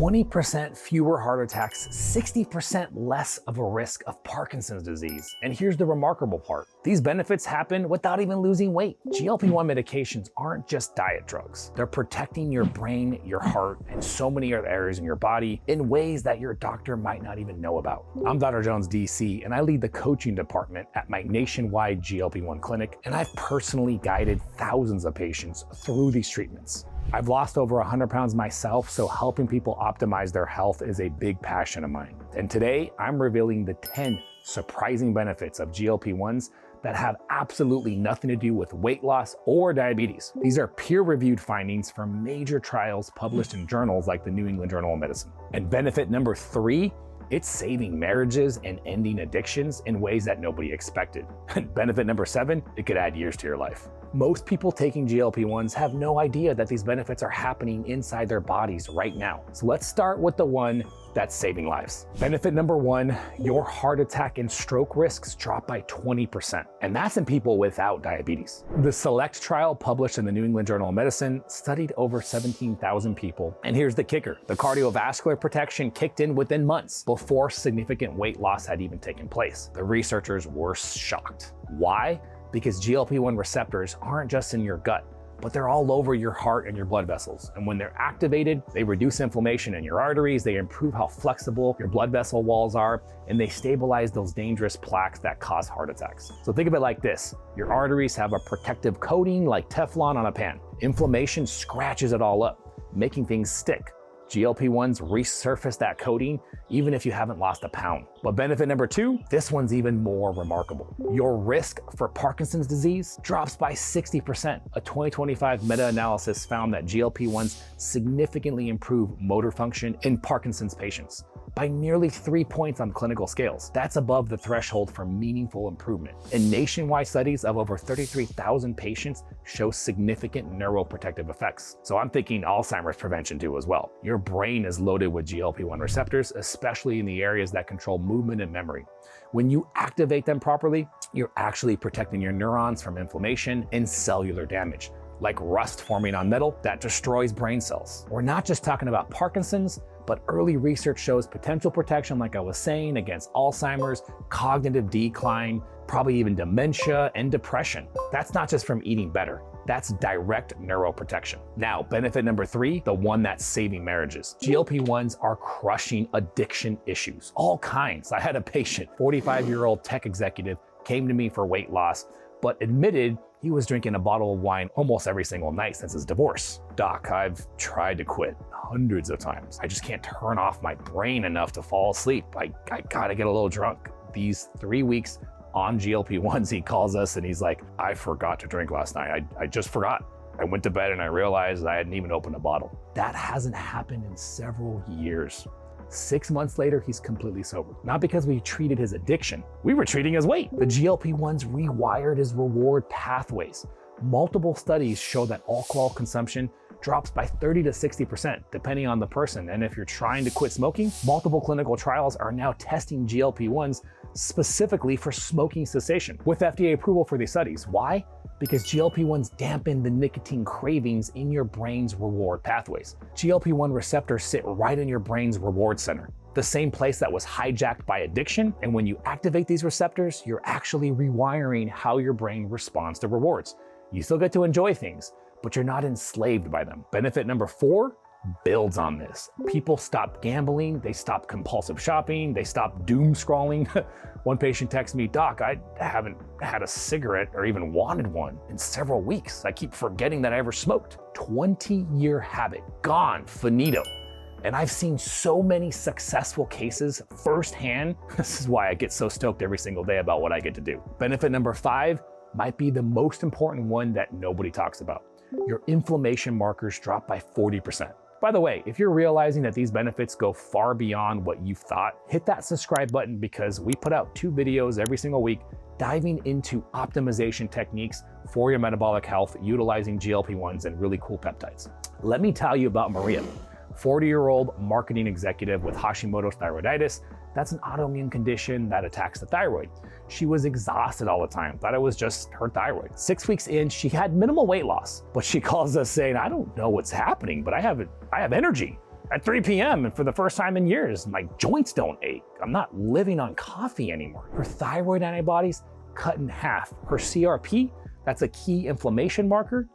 20% fewer heart attacks, 60% less of a risk of Parkinson's disease. And here's the remarkable part. These benefits happen without even losing weight. GLP-1 medications aren't just diet drugs. They're protecting your brain, your heart, and so many other areas in your body in ways that your doctor might not even know about. I'm Dr. Jones, DC, and I lead the coaching department at my nationwide GLP-1 clinic, and I've personally guided thousands of patients through these treatments. I've lost over 100 pounds myself, so helping people optimize their health is a big passion of mine. And today, I'm revealing the 10 surprising benefits of GLP-1s that have absolutely nothing to do with weight loss or diabetes. These are peer-reviewed findings from major trials published in journals like the New England Journal of Medicine. And benefit number 3, it's saving marriages and ending addictions in ways that nobody expected. And benefit number 7, it could add years to your life. Most people taking GLP-1s have no idea that these benefits are happening inside their bodies right now. So let's start with the one that's saving lives. Benefit number 1, your heart attack and stroke risks drop by 20%. And that's in people without diabetes. The SELECT trial published in the New England Journal of Medicine studied over 17,000 people. And here's the kicker. The cardiovascular protection kicked in within months before significant weight loss had even taken place. The researchers were shocked. Why? Because GLP-1 receptors aren't just in your gut, but they're all over your heart and your blood vessels. And when they're activated, they reduce inflammation in your arteries, they improve how flexible your blood vessel walls are, and they stabilize those dangerous plaques that cause heart attacks. So think of it like this. Your arteries have a protective coating like Teflon on a pan. Inflammation scratches it all up, making things stick. GLP-1s resurface that coating even if you haven't lost a pound. But benefit number 2, this one's even more remarkable. Your risk for Parkinson's disease drops by 60%. A 2025 meta-analysis found that GLP-1s significantly improve motor function in Parkinson's patients by nearly 3 points on clinical scales. That's above the threshold for meaningful improvement. And nationwide studies of over 33,000 patients show significant neuroprotective effects. So I'm thinking Alzheimer's prevention too as well. Your brain is loaded with GLP-1 receptors, especially in the areas that control movement and memory. When you activate them properly, you're actually protecting your neurons from inflammation and cellular damage, like rust forming on metal that destroys brain cells. We're not just talking about Parkinson's, but early research shows potential protection, like I was saying, against Alzheimer's, cognitive decline, probably even dementia and depression. That's not just from eating better. That's direct neuroprotection. Now, benefit number 3, the one that's saving marriages. GLP-1s are crushing addiction issues, all kinds. I had a patient, 45-year-old tech executive, came to me for weight loss, but admitted he was drinking a bottle of wine almost every single night since his divorce. Doc, I've tried to quit hundreds of times. I just can't turn off my brain enough to fall asleep. I gotta get a little drunk. These 3 weeks on GLP-1s, he calls us and he's like, I forgot to drink last night. I just forgot. I went to bed and I realized I hadn't even opened a bottle. That hasn't happened in several years. 6 months later, he's completely sober. Not because we treated his addiction, we were treating his weight. The GLP-1s rewired his reward pathways. Multiple studies show that alcohol consumption drops by 30 to 60%, depending on the person. And if you're trying to quit smoking, multiple clinical trials are now testing GLP-1s specifically for smoking cessation, with FDA approval for these studies. Why? Because GLP-1s dampen the nicotine cravings in your brain's reward pathways. GLP-1 receptors sit right in your brain's reward center, the same place that was hijacked by addiction. And when you activate these receptors, you're actually rewiring how your brain responds to rewards. You still get to enjoy things, but you're not enslaved by them. Benefit number 4 builds on this. People stop gambling, they stop compulsive shopping, they stop doom scrolling. One patient texted me, Doc, I haven't had a cigarette or even wanted one in several weeks. I keep forgetting that I ever smoked. 20-year habit, gone, finito. And I've seen so many successful cases firsthand. This is why I get so stoked every single day about what I get to do. Benefit number 5 might be the most important one that nobody talks about. Your inflammation markers drop by 40%. By the way, if you're realizing that these benefits go far beyond what you thought, hit that subscribe button because we put out 2 videos every single week diving into optimization techniques for your metabolic health utilizing GLP-1s and really cool peptides. Let me tell you about Maria, 40-year-old marketing executive with Hashimoto's thyroiditis. That's an autoimmune condition that attacks the thyroid. She was exhausted all the time, thought it was just her thyroid. 6 weeks in, she had minimal weight loss, but she calls us saying, I don't know what's happening, but I have energy. at 3 p.m. and for the first time in years, my joints don't ache. I'm not living on coffee anymore. Her thyroid antibodies cut in half. Her CRP, that's a key inflammation marker,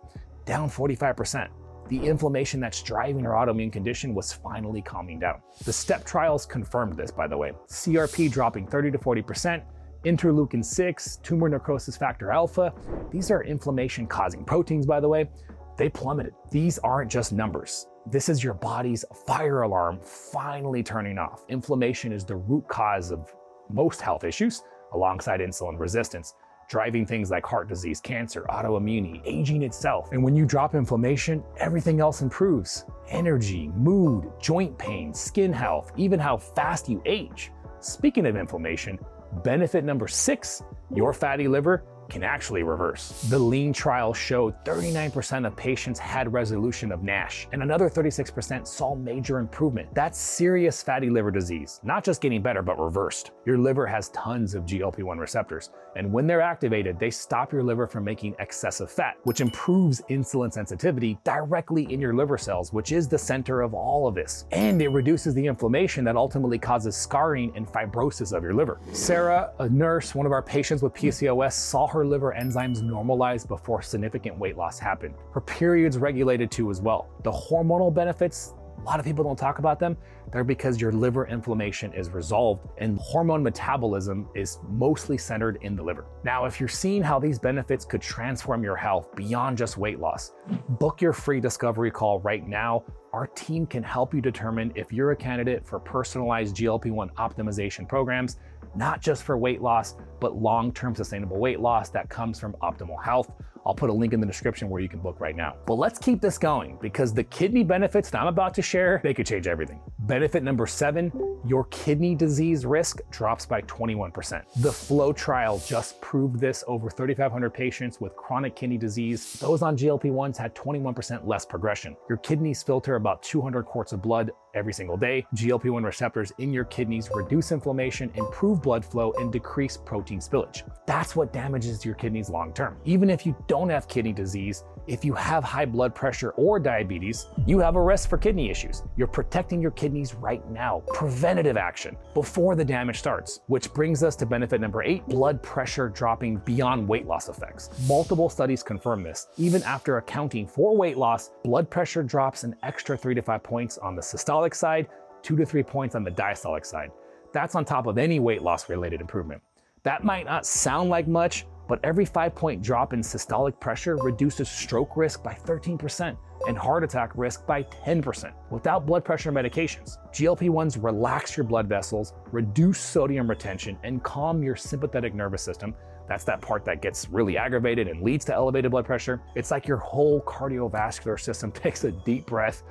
down 45%. The inflammation that's driving her autoimmune condition was finally calming down. The STEP trials confirmed this, by the way. CRP dropping 30 to 40%, interleukin-6, tumor necrosis factor alpha. These are inflammation-causing proteins, by the way. They plummeted. These aren't just numbers. This is your body's fire alarm finally turning off. Inflammation is the root cause of most health issues, alongside insulin resistance, driving things like heart disease, cancer, autoimmunity, aging itself. And when you drop inflammation, everything else improves. Energy, mood, joint pain, skin health, even how fast you age. Speaking of inflammation, benefit number 6, your fatty liver can actually reverse. The lean trial showed 39% of patients had resolution of NASH, and another 36% saw major improvement. That's serious fatty liver disease, not just getting better, but reversed. Your liver has tons of GLP-1 receptors, and when they're activated, they stop your liver from making excessive fat, which improves insulin sensitivity directly in your liver cells, which is the center of all of this. And it reduces the inflammation that ultimately causes scarring and fibrosis of your liver. Sarah, a nurse, one of our patients with PCOS, saw her liver enzymes normalize before significant weight loss happened. Her periods regulated too as well. The hormonal benefits, a lot of people don't talk about them. They're because your liver inflammation is resolved and hormone metabolism is mostly centered in the liver. Now, if you're seeing how these benefits could transform your health beyond just weight loss, book your free discovery call right now. Our team can help you determine if you're a candidate for personalized GLP-1 optimization programs, not just for weight loss, but long-term sustainable weight loss that comes from optimal health. I'll put a link in the description where you can book right now. But let's keep this going because the kidney benefits that I'm about to share, they could change everything. Benefit number 7, your kidney disease risk drops by 21%. The FLOW trial just proved this. Over 3,500 patients with chronic kidney disease, those on GLP-1s had 21% less progression. Your kidneys filter about 200 quarts of blood every single day. GLP-1 receptors in your kidneys reduce inflammation, improve blood flow, and decrease protein spillage. That's what damages your kidneys long term. Even if you don't have kidney disease, if you have high blood pressure or diabetes, you have a risk for kidney issues. You're protecting your kidneys right now. Preventative action before the damage starts, which brings us to benefit number 8, blood pressure dropping beyond weight loss effects. Multiple studies confirm this. Even after accounting for weight loss, blood pressure drops an extra 3 to 5 points on the systolic side, 2 to 3 points on the diastolic side. That's on top of any weight loss related improvement. That might not sound like much, but every 5-point drop in systolic pressure reduces stroke risk by 13% and heart attack risk by 10% without blood pressure medications. GLP-1s relax your blood vessels, reduce sodium retention, and calm your sympathetic nervous system. That's that part that gets really aggravated and leads to elevated blood pressure. It's like your whole cardiovascular system takes a deep breath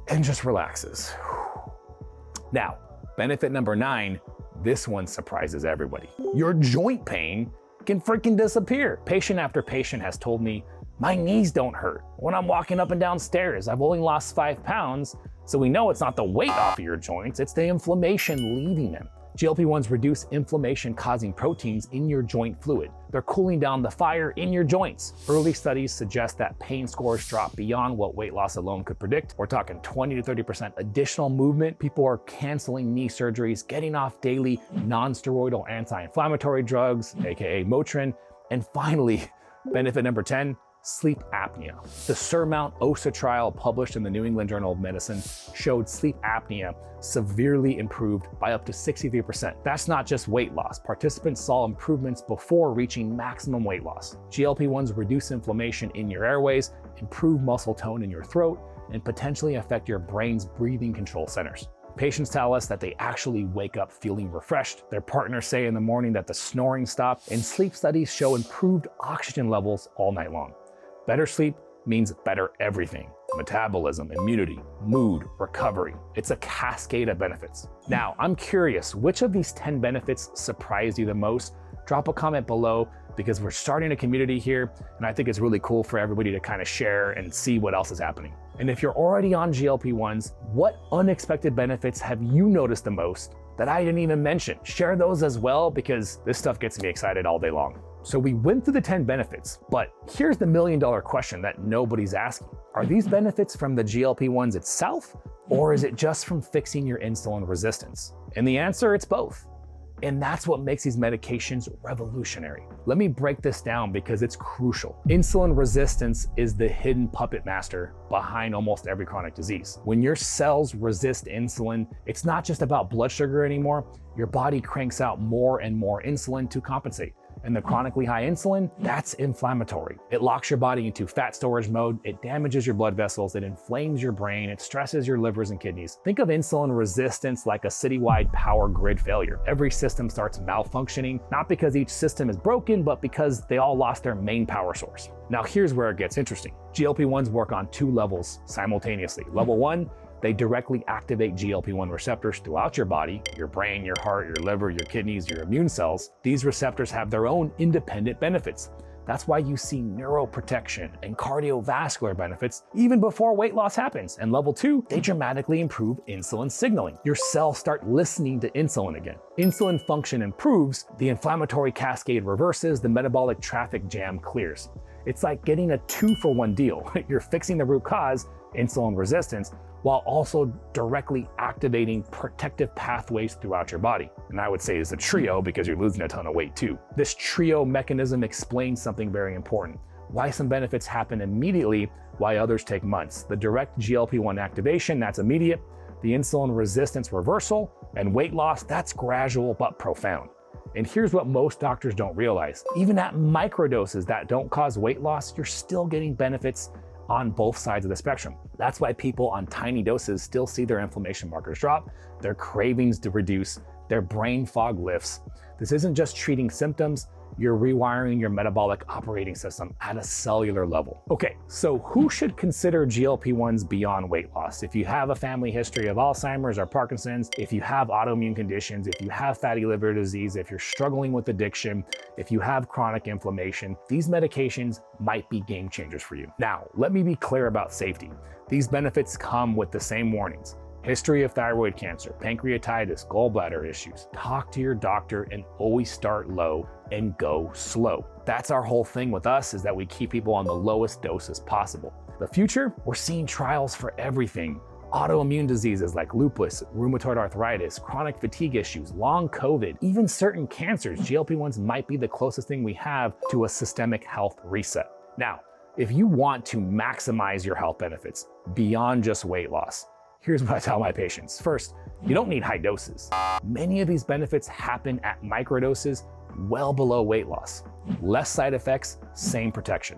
and just relaxes. Now, benefit number 9, this one surprises everybody. Your joint pain can freaking disappear. Patient after patient has told me, my knees don't hurt when I'm walking up and down stairs. I've only lost 5 pounds. So we know it's not the weight off of your joints, it's the inflammation leaving them. GLP-1s reduce inflammation-causing proteins in your joint fluid. They're cooling down the fire in your joints. Early studies suggest that pain scores drop beyond what weight loss alone could predict. We're talking 20 to 30% additional movement. People are canceling knee surgeries, getting off daily non-steroidal anti-inflammatory drugs, aka Motrin. And finally, benefit number 10, sleep apnea. The SURMOUNT-OSA trial published in the New England Journal of Medicine showed sleep apnea severely improved by up to 63%. That's not just weight loss. Participants saw improvements before reaching maximum weight loss. GLP-1s reduce inflammation in your airways, improve muscle tone in your throat, and potentially affect your brain's breathing control centers. Patients tell us that they actually wake up feeling refreshed. Their partners say in the morning that the snoring stopped, and sleep studies show improved oxygen levels all night long. Better sleep means better everything. Metabolism, immunity, mood, recovery. It's a cascade of benefits. Now, I'm curious, which of these 10 benefits surprised you the most? Drop a comment below because we're starting a community here, and I think it's really cool for everybody to kind of share and see what else is happening. And if you're already on GLP-1s, what unexpected benefits have you noticed the most that I didn't even mention? Share those as well because this stuff gets me excited all day long. So we went through the 10 benefits, but here's the million-dollar question that nobody's asking. Are these benefits from the GLP-1s itself, or is it just from fixing your insulin resistance? And the answer, it's both. And that's what makes these medications revolutionary. Let me break this down because it's crucial. Insulin resistance is the hidden puppet master behind almost every chronic disease. When your cells resist insulin, it's not just about blood sugar anymore. Your body cranks out more and more insulin to compensate. And the chronically high insulin, that's inflammatory. It locks your body into fat storage mode, it damages your blood vessels, it inflames your brain, it stresses your livers and kidneys. Think of insulin resistance like a citywide power grid failure. Every system starts malfunctioning, not because each system is broken, but because they all lost their main power source. Now here's where it gets interesting. GLP-1s work on 2 levels simultaneously. Level 1, they directly activate GLP-1 receptors throughout your body, your brain, your heart, your liver, your kidneys, your immune cells. These receptors have their own independent benefits. That's why you see neuroprotection and cardiovascular benefits even before weight loss happens. And level 2, they dramatically improve insulin signaling. Your cells start listening to insulin again. Insulin function improves, the inflammatory cascade reverses, the metabolic traffic jam clears. It's like getting a 2-for-1 deal. You're fixing the root cause, insulin resistance, while also directly activating protective pathways throughout your body. And I would say it's a trio because you're losing a ton of weight too. This trio mechanism explains something very important. Why some benefits happen immediately, why others take months. The direct GLP-1 activation, that's immediate. The insulin resistance reversal and weight loss, that's gradual but profound. And here's what most doctors don't realize. Even at microdoses that don't cause weight loss, you're still getting benefits on both sides of the spectrum. That's why people on tiny doses still see their inflammation markers drop, their cravings reduce, their brain fog lifts. This isn't just treating symptoms, you're rewiring your metabolic operating system at a cellular level. Okay, so who should consider GLP-1s beyond weight loss? If you have a family history of Alzheimer's or Parkinson's, if you have autoimmune conditions, if you have fatty liver disease, if you're struggling with addiction, if you have chronic inflammation, these medications might be game changers for you. Now, let me be clear about safety. These benefits come with the same warnings. History of thyroid cancer, pancreatitis, gallbladder issues. Talk to your doctor and always start low and go slow. That's our whole thing with us, is that we keep people on the lowest doses possible. The future, we're seeing trials for everything. Autoimmune diseases like lupus, rheumatoid arthritis, chronic fatigue issues, long COVID, even certain cancers. GLP-1s might be the closest thing we have to a systemic health reset. Now, if you want to maximize your health benefits beyond just weight loss, here's what I tell my patients. First, you don't need high doses. Many of these benefits happen at microdoses well below weight loss. Less side effects, same protection.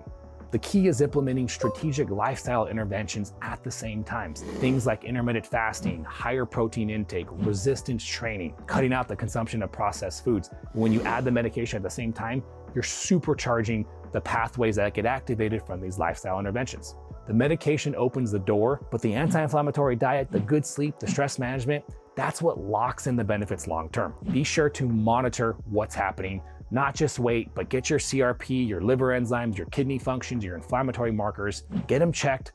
The key is implementing strategic lifestyle interventions at the same time. Things like intermittent fasting, higher protein intake, resistance training, cutting out the consumption of processed foods. When you add the medication at the same time, you're supercharging the pathways that get activated from these lifestyle interventions. The medication opens the door, but the anti-inflammatory diet, the good sleep, the stress management, that's what locks in the benefits long-term. Be sure to monitor what's happening, not just wait, but get your CRP, your liver enzymes, your kidney functions, your inflammatory markers, get them checked,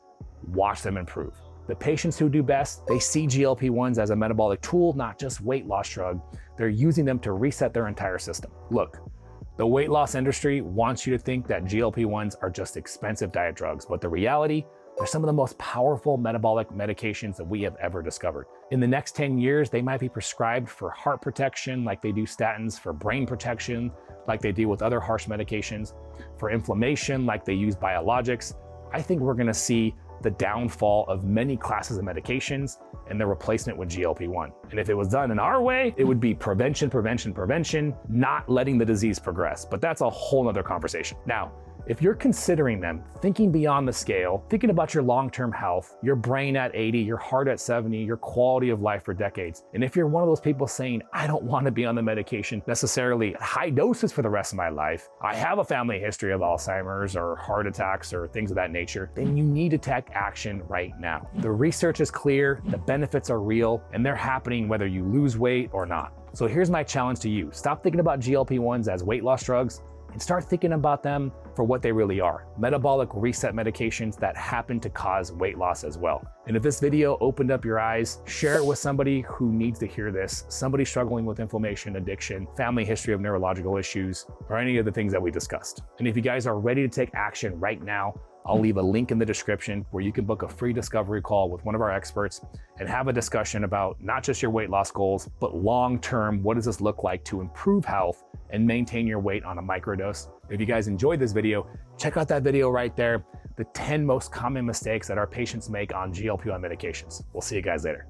watch them improve. The patients who do best, they see GLP-1s as a metabolic tool, not just weight loss drug. They're using them to reset their entire system. Look, the weight loss industry wants you to think that GLP-1s are just expensive diet drugs, but the reality, they're some of the most powerful metabolic medications that we have ever discovered. In the next 10 years, they might be prescribed for heart protection like they do statins, for brain protection like they do with other harsh medications, for inflammation like they use biologics. I think we're gonna see the downfall of many classes of medications and the replacement with GLP-1. And if it was done in our way, it would be prevention, prevention, prevention, not letting the disease progress. But that's a whole nother conversation. Now, if you're considering them, thinking beyond the scale, thinking about your long-term health, your brain at 80, your heart at 70, your quality of life for decades, and if you're one of those people saying, I don't want to be on the medication necessarily at high doses for the rest of my life, I have a family history of Alzheimer's or heart attacks or things of that nature, then you need to take action right now. The research is clear, the benefits are real, and they're happening whether you lose weight or not. So here's my challenge to you. Stop thinking about GLP-1s as weight loss drugs and start thinking about them for what they really are: metabolic reset medications that happen to cause weight loss as well. And if this video opened up your eyes, share it with somebody who needs to hear this, somebody struggling with inflammation, addiction, family history of neurological issues, or any of the things that we discussed. And if you guys are ready to take action right now, I'll leave a link in the description where you can book a free discovery call with one of our experts and have a discussion about not just your weight loss goals, but long-term, what does this look like to improve health and maintain your weight on a microdose. If you guys enjoyed this video, check out that video right there, the 10 most common mistakes that our patients make on GLP-1 medications. We'll see you guys later.